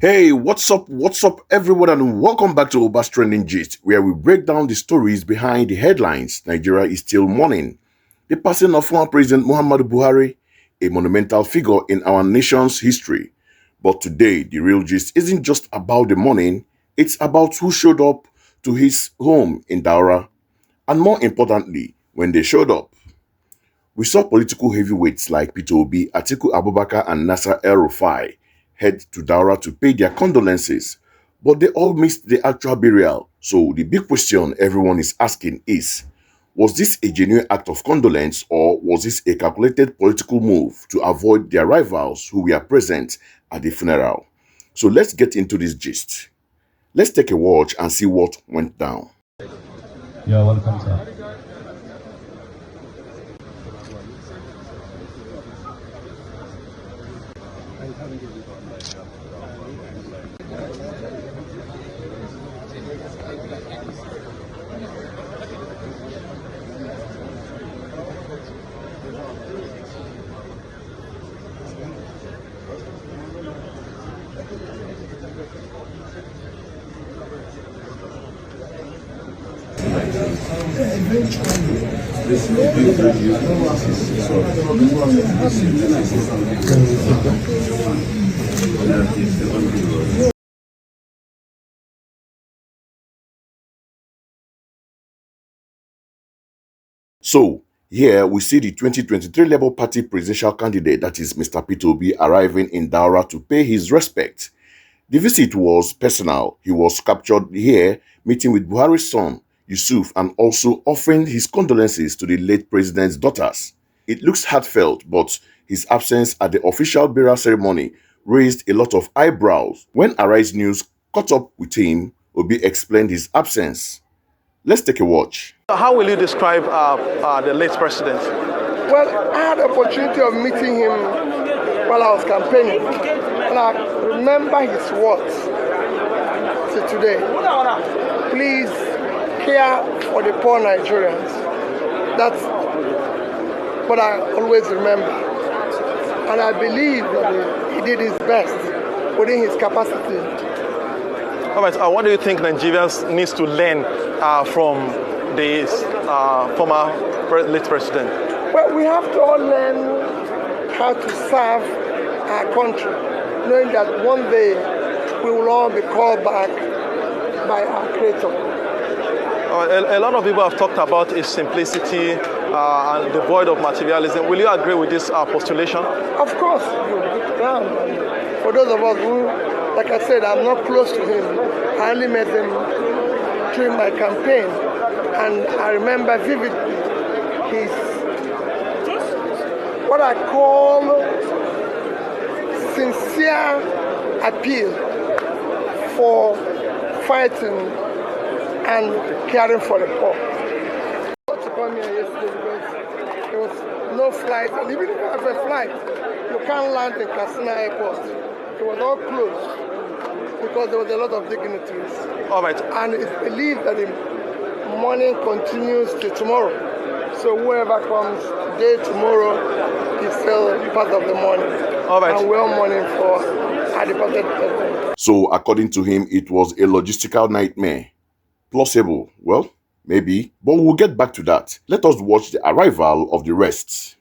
Hey, what's up, everyone, and welcome back to Oba's Trending Gist, where we break down the stories behind the headlines. Nigeria is still mourning the passing of former President Muhammadu Buhari, a monumental figure in our nation's history. But today, the real gist isn't just about the mourning, it's about who showed up to his home in Daura, and more importantly, when they showed up. We saw political heavyweights like Peter Obi, Atiku Abubakar, and Nasir El-Rufai head to Daura to pay their condolences, but they all missed the actual burial. So the big question everyone is asking is, was this a genuine act of condolence, or was this a calculated political move to avoid their rivals who were present at the funeral? So let's get into this gist. Let's take a watch and see what went down. You're welcome, sir. So, here we see the 2023 Labour Party presidential candidate, that is Mr. Peter Obi, arriving in Daura to pay his respect. The visit was personal. He was captured here, meeting with Buhari's son, Yusuf, and also offering his condolences to the late president's daughters. It looks heartfelt, but his absence at the official burial ceremony raised a lot of eyebrows. When Arise News caught up with him, Obi explained his absence. Let's take a watch. How will you describe the late president? Well, I had the opportunity of meeting him while I was campaigning, and I remember his words to today. Please care for the poor Nigerians. That's what I always remember. And I believe that he did his best within his capacity. All right, what do you think Nigerians needs to learn from this former late president? Well, we have to all learn how to serve our country, knowing that one day we will all be called back by our Creator. A lot of people have talked about his simplicity and devoid of materialism. Will you agree with this postulation? Of course, for those of us who, like I said, I'm not close to him. I only met him during my campaign, and I remember vividly his, what I call, sincere appeal for fighting and caring for the poor. I got to come here yesterday because there was no flight, and even if you have a flight, you can't land in Katsina airport. It was all closed because there was a lot of dignitaries. All right. And it's believed that the mourning continues till tomorrow. So whoever comes today, tomorrow, is still part of the mourning. All right. And we're mourning for our departed president. So, according to him, it was a logistical nightmare. Plausible? Well, maybe, but we'll get back to that. Let us watch the arrival of the rest.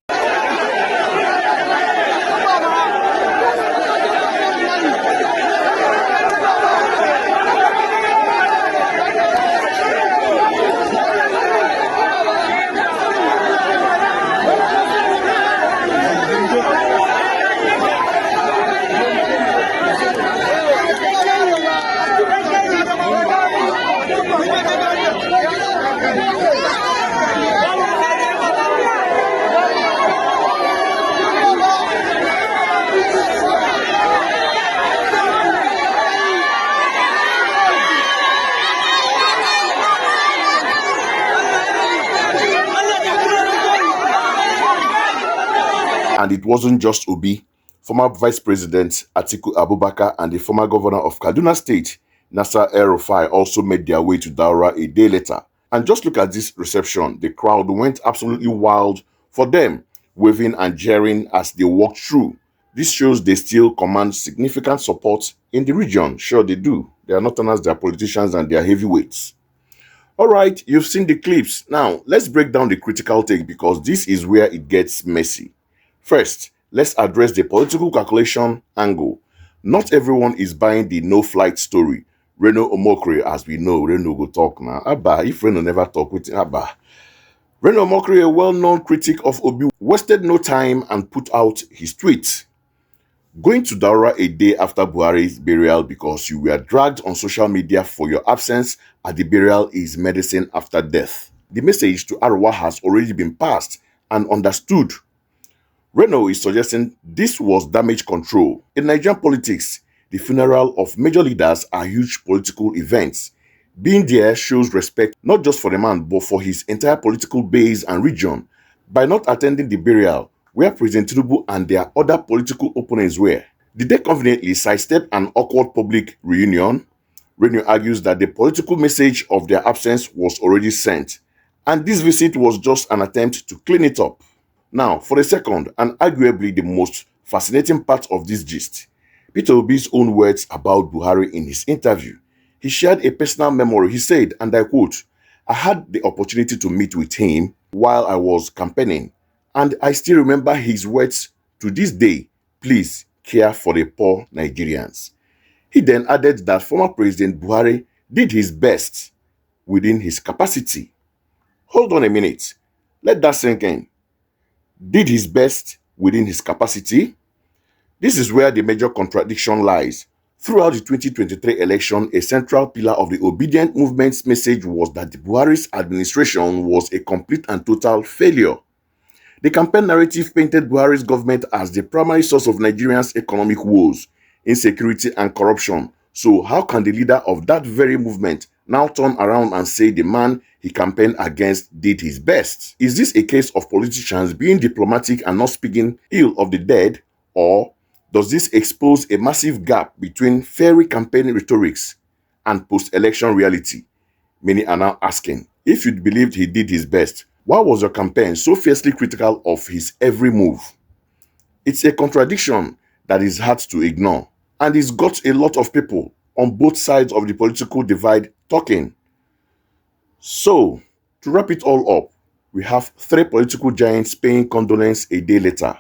And it wasn't just Obi. Former Vice President Atiku Abubakar and the former governor of Kaduna State, Nasir El-Rufai, also made their way to Daura a day later. And just look at this reception. The crowd went absolutely wild for them, waving and jeering as they walked through. This shows they still command significant support in the region. Sure, they do. They are northerners, they are politicians, and they are heavyweights. All right, you've seen the clips. Now, let's break down the critical take because this is where it gets messy. First, let's address the political calculation angle. Not everyone is buying the no-flight story. Reno Omokri, as we know, Reno go talk now. Abba, if Reno never talk with Abba. Reno Omokri, a well-known critic of Obi, wasted no time and put out his tweet. Going to Daura a day after Buhari's burial because you were dragged on social media for your absence at the burial is medicine after death. The message to Arwa has already been passed and understood. Reno is suggesting this was damage control. In Nigerian politics, the funeral of major leaders are huge political events. Being there shows respect not just for the man but for his entire political base and region. By not attending the burial, where President Tinubu and their other political opponents were, did they conveniently sidestep an awkward public reunion? Reno argues that the political message of their absence was already sent, and this visit was just an attempt to clean it up. Now, for the second, and arguably the most fascinating part of this gist, Peter Obi's own words about Buhari in his interview. He shared a personal memory. He said, and I quote, "I had the opportunity to meet with him while I was campaigning, and I still remember his words to this day, please care for the poor Nigerians." He then added that former President Buhari did his best within his capacity. Hold on a minute. Let that sink in. Did his best within his capacity? This is where the major contradiction lies. Throughout the 2023 election, a central pillar of the Obidient movement's message was that the Buhari's administration was a complete and total failure. The campaign narrative painted Buhari's government as the primary source of Nigerians' economic woes, insecurity, and corruption. So how can the leader of that very movement now turn around and say the man he campaigned against did his best? Is this a case of politicians being diplomatic and not speaking ill of the dead? Or does this expose a massive gap between fairy campaign rhetorics and post-election reality? Many are now asking, if you believed he did his best, why was your campaign so fiercely critical of his every move? It's a contradiction that is hard to ignore, and it's got a lot of people on both sides of the political divide talking. So, to wrap it all up, we have three political giants paying condolence a day later.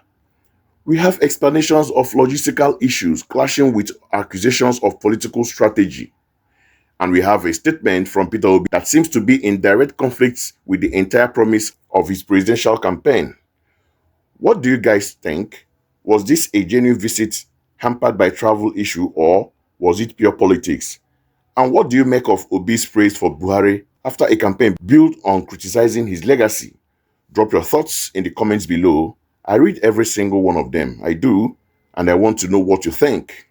We have explanations of logistical issues clashing with accusations of political strategy. And we have a statement from Peter Obi that seems to be in direct conflict with the entire promise of his presidential campaign. What do you guys think? Was this a genuine visit hampered by travel issue, or was it pure politics? And what do you make of Obi's praise for Buhari after a campaign built on criticizing his legacy? Drop your thoughts in the comments below. I read every single one of them. I do, and I want to know what you think.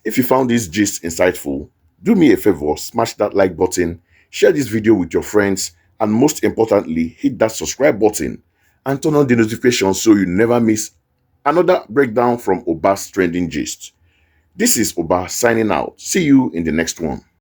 If you found this gist insightful, do me a favor, smash that like button, share this video with your friends, and most importantly, hit that subscribe button and turn on the notifications so you never miss another breakdown from Oba's Trending Gist. This is Oba signing out. See you in the next one.